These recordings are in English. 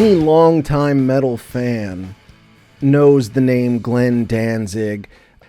Any longtime metal fan knows the name Glenn Danzig.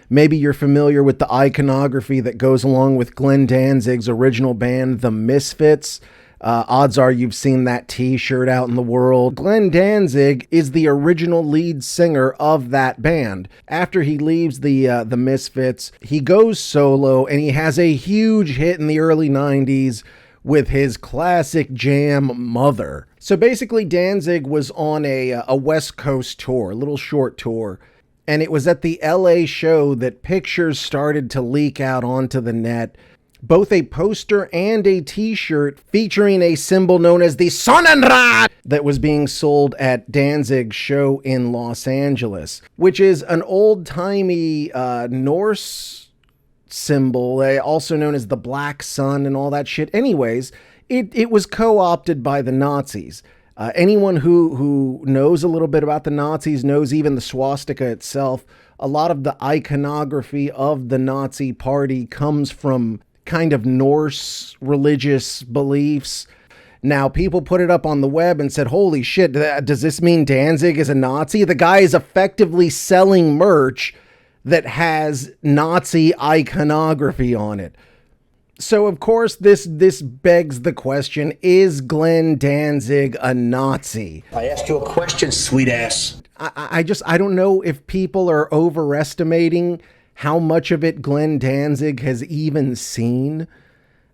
Maybe you're familiar with the iconography that goes along with Glenn Danzig's original band, the MISFITS. Odds are you've seen that t-shirt out in the world. Glenn Danzig is the original lead singer of that band. After he leaves the MISFITS, he goes solo, and he has a huge hit in the early 90s with his classic jam, Mother. So basically, Danzig was on a West Coast tour, a little short tour, and it was at the LA show that pictures started to leak out onto the net. Both a poster and a t-shirt featuring a symbol known as the Sonnenrad that was being sold at Danzig's show in Los Angeles, which is an old-timey Norse symbol, also known as the Black Sun and all that shit. Anyways, it was co-opted by the Nazis. Anyone who knows a little bit about the Nazis knows even the swastika itself. A lot of the iconography of the Nazi party comes from kind of Norse religious beliefs. Now, people put it up on the web and said, holy shit, does this mean Danzig is a Nazi? The guy is effectively selling merch that has Nazi iconography on it. So, of course, this begs the question, is Glenn Danzig a Nazi? I asked you a question, sweet ass. I don't know if people are overestimating how much of it Glenn Danzig has even seen.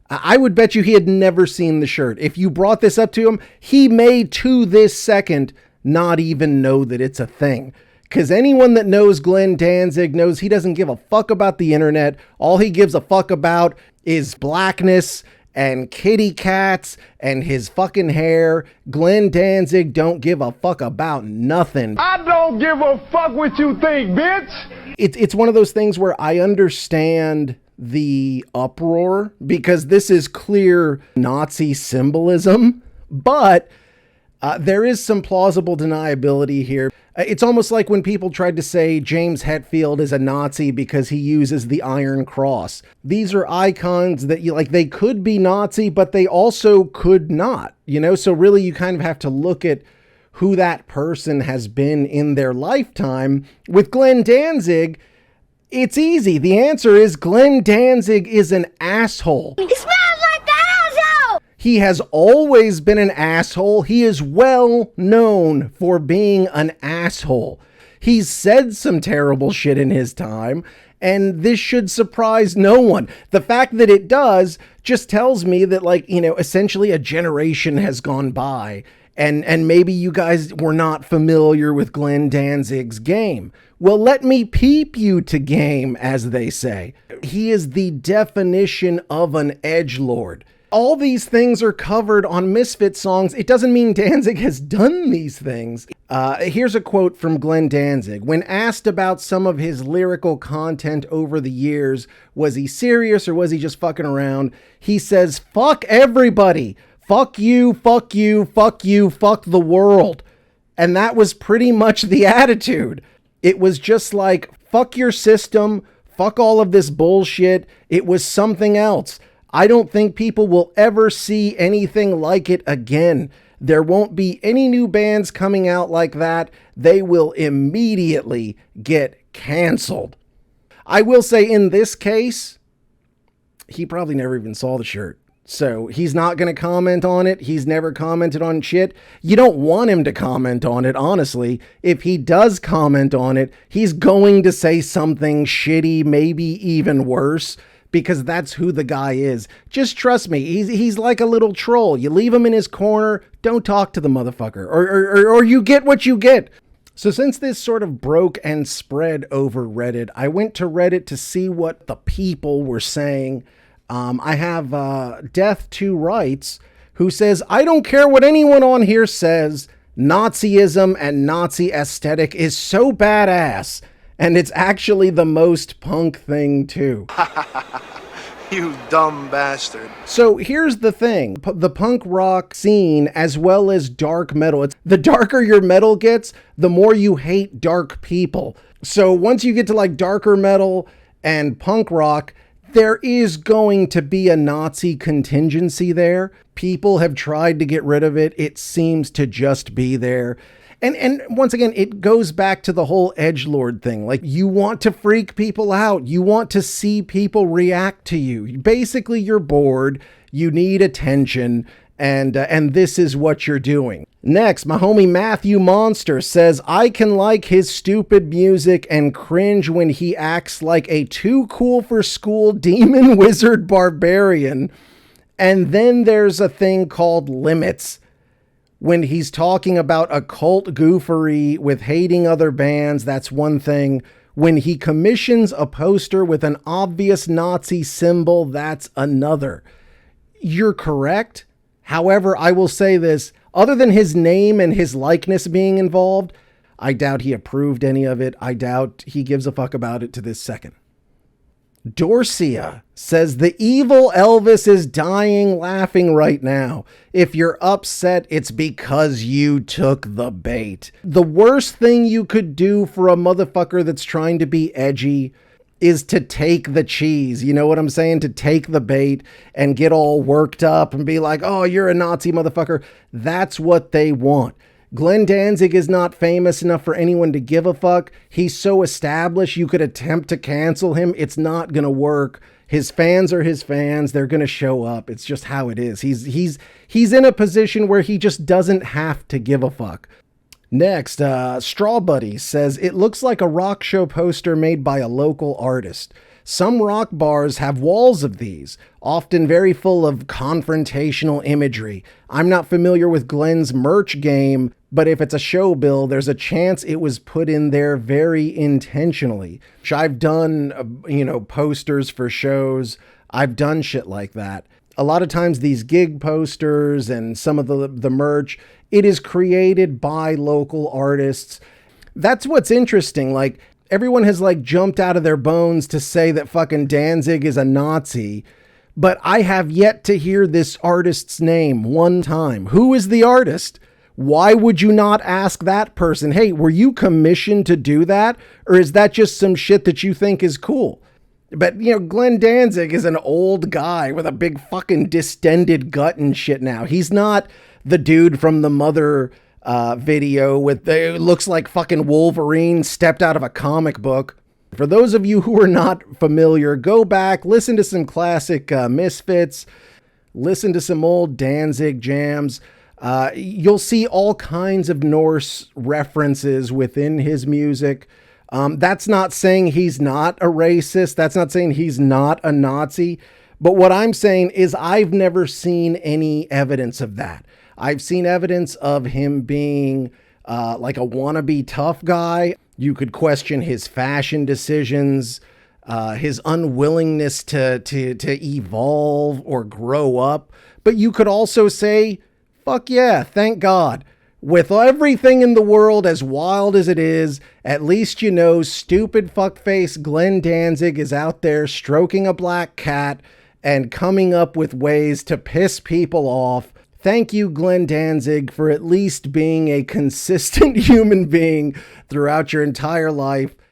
I would bet you he had never seen the shirt. If you brought this up to him, he may to this second not even know that it's a thing. Because anyone that knows Glenn Danzig knows he doesn't give a fuck about the internet. All he gives a fuck about is blackness and kitty cats and his fucking hair. Glenn Danzig don't give a fuck about nothing. I don't give a fuck what you think, bitch. It's one of those things where I understand the uproar because this is clear Nazi symbolism, but there is some plausible deniability here. It's almost like when people tried to say James Hetfield is a Nazi because he uses the Iron Cross. These are icons that they could be Nazi, but they also could not, so really you kind of have to look at who that person has been in their lifetime. With Glenn Danzig, it's easy. The answer is Glenn Danzig is an asshole. He smells like the asshole! He has always been an asshole. He is well known for being an asshole. He's said some terrible shit in his time, and this should surprise no one. The fact that it does just tells me that, essentially a generation has gone by, and maybe you guys were not familiar with Glenn Danzig's game. Well, let me peep you to game, as they say. He is the definition of an edgelord. All these things are covered on Misfits songs. It doesn't mean Danzig has done these things. Here's a quote from Glenn Danzig. When asked about some of his lyrical content over the years, was he serious or was he just fucking around? He says, fuck everybody. Fuck you, fuck you, fuck you, fuck the world. And that was pretty much the attitude. It was just like, fuck your system, fuck all of this bullshit. It was something else. I don't think people will ever see anything like it again. There won't be any new bands coming out like that. They will immediately get canceled. I will say in this case, he probably never even saw the shirt. So he's not going to comment on it. He's never commented on shit. You don't want him to comment on it, honestly. If he does comment on it, he's going to say something shitty, maybe even worse, because that's who the guy is. Just trust me, he's like a little troll. You leave him in his corner, don't talk to the motherfucker, or you get what you get. So since this sort of broke and spread over Reddit, I went to Reddit to see what the people were saying. I have Death to Rights, who says, I don't care what anyone on here says. Nazism and Nazi aesthetic is so badass. And it's actually the most punk thing too. You dumb bastard. So here's the thing. The punk rock scene, as well as dark metal, the darker your metal gets, the more you hate dark people. So once you get to darker metal and punk rock, There is going to be a Nazi contingency there. People have tried to get rid of it. It seems to just be there. And once again, it goes back to the whole edgelord thing. Like, you want to freak people out. You want to see people react to you. Basically, you're bored. You need attention. And this is what you're doing. Next, my homie Matthew Monster says, I can like his stupid music and cringe when he acts like a too cool for school demon wizard barbarian. And then there's a thing called limits. When he's talking about occult goofery with hating other bands, that's one thing. When he commissions a poster with an obvious Nazi symbol, that's another. You're correct. However, I will say this, other than his name and his likeness being involved, I doubt he approved any of it. I doubt he gives a fuck about it to this second. Dorcia says, the evil Elvis is dying laughing right now. If you're upset, it's because you took the bait. The worst thing you could do for a motherfucker that's trying to be edgy is to take the cheese. You know what I'm saying? To take the bait and get all worked up and be like, oh, you're a Nazi motherfucker. That's what they want. Glenn Danzig is not famous enough for anyone to give a fuck. He's so established, you could attempt to cancel him. It's not going to work. His fans are his fans. They're going to show up. It's just how it is. He's in a position where he just doesn't have to give a fuck. Next, Straw Buddy says, it looks like a rock show poster made by a local artist. Some rock bars have walls of these, often very full of confrontational imagery. I'm not familiar with Glenn's merch game, but if it's a show bill, there's a chance it was put in there very intentionally. I've done, posters for shows. I've done shit like that. A lot of times these gig posters and some of the merch, it is created by local artists. That's what's interesting. Like, everyone has jumped out of their bones to say that fucking Danzig is a Nazi, but I have yet to hear this artist's name one time. Who is the artist? Why would you not ask that person, hey, were you commissioned to do that? Or is that just some shit that you think is cool? But, Glenn Danzig is an old guy with a big fucking distended gut and shit now. He's not the dude from the Mother video with it looks like fucking Wolverine stepped out of a comic book. For those of you who are not familiar, go back, listen to some classic Misfits, listen to some old Danzig jams. You'll see all kinds of Norse references within his music. That's not saying he's not a racist. That's not saying he's not a Nazi. But what I'm saying is I've never seen any evidence of that. I've seen evidence of him being like a wannabe tough guy. You could question his fashion decisions, his unwillingness to evolve or grow up. But you could also say, fuck yeah, thank God. With everything in the world as wild as it is, at least stupid fuckface Glenn Danzig is out there stroking a black cat and coming up with ways to piss people off. Thank you, Glenn Danzig, for at least being a consistent human being throughout your entire life.